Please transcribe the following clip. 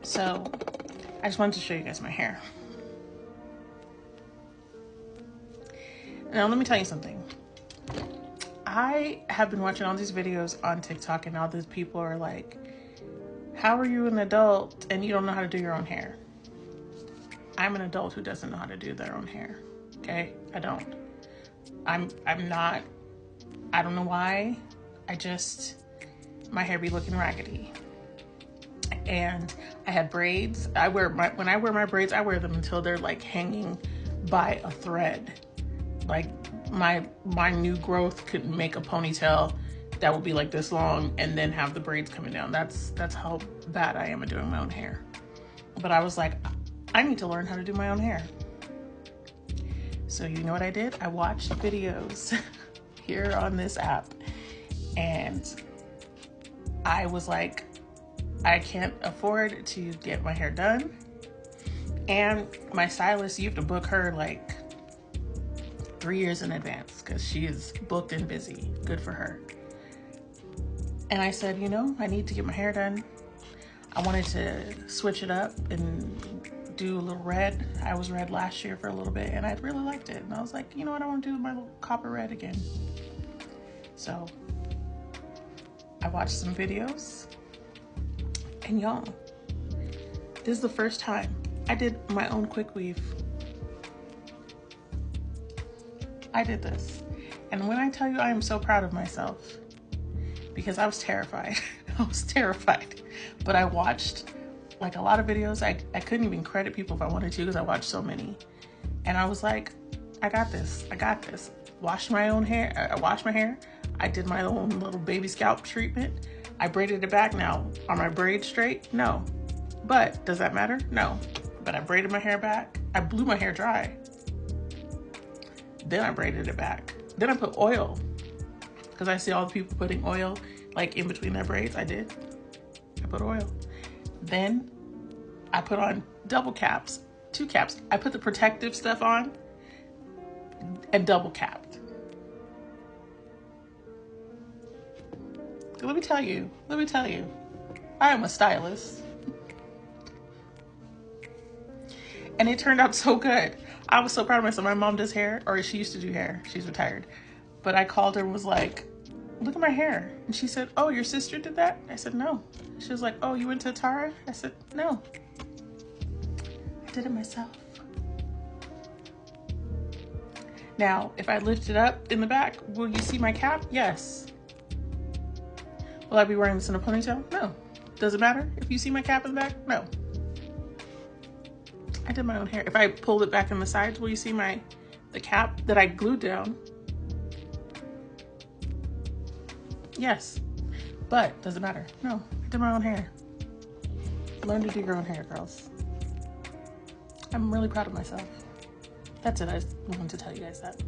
So I just wanted to show you guys my hair. Now let me tell you something. I have been watching all these videos on TikTok and all these people are like, how are you an adult and you don't know how to do your own hair? I'm an adult who doesn't know how to do their own hair. Okay? I don't. I'm not, I don't know why. My hair be looking raggedy. And I had braids. When I wear my braids, I wear them until they're like hanging by a thread. Like my new growth could make a ponytail that would be like this long and then have the braids coming down. That's how bad I am at doing my own hair. But I was like, I need to learn how to do my own hair. So you know what I did? I watched videos here on this app and I was like, I can't afford to get my hair done. And my stylist, you have to book her like 3 years in advance because she is booked and busy. Good for her. And I said, you know, I need to get my hair done. I wanted to switch it up and do a little red. I was red last year for a little bit and I really liked it. And I was like, you know what? I want to do my little copper red again. So I watched some videos and y'all, this is the first time I did my own quick weave. I did this. And when I tell you I am so proud of myself, because I was terrified. I was terrified. But I watched like a lot of videos. I couldn't even credit people if I wanted to because I watched so many. And I was like, I got this. I got this. Washed my own hair. I washed my hair. I did my own little baby scalp treatment. I braided it back. Now, are my braids straight? No. But does that matter? No. But I braided my hair back. I blew my hair dry. Then I braided it back. Then I put oil. Because I see all the people putting oil like in between their braids. I did. I put oil. Then I put on double caps, 2 caps. I put the protective stuff on and double capped. Let me tell you, I am a stylist. And it turned out so good. I was so proud of myself. My mom does hair, or she used to do hair. She's retired. But I called her and was like, look at my hair. And she said, oh, your sister did that? I said, no. She was like, oh, you went to Tara? I said, no. I did it myself. Now, if I lift it up in the back, will you see my cap? Yes. Will I be wearing this in a ponytail? No. Does it matter if you see my cap in the back? No. I did my own hair. If I pulled it back in the sides, will you see the cap that I glued down? Yes. But does it matter? No. I did my own hair. Learn to do your own hair, girls. I'm really proud of myself. That's it. I just wanted to tell you guys that.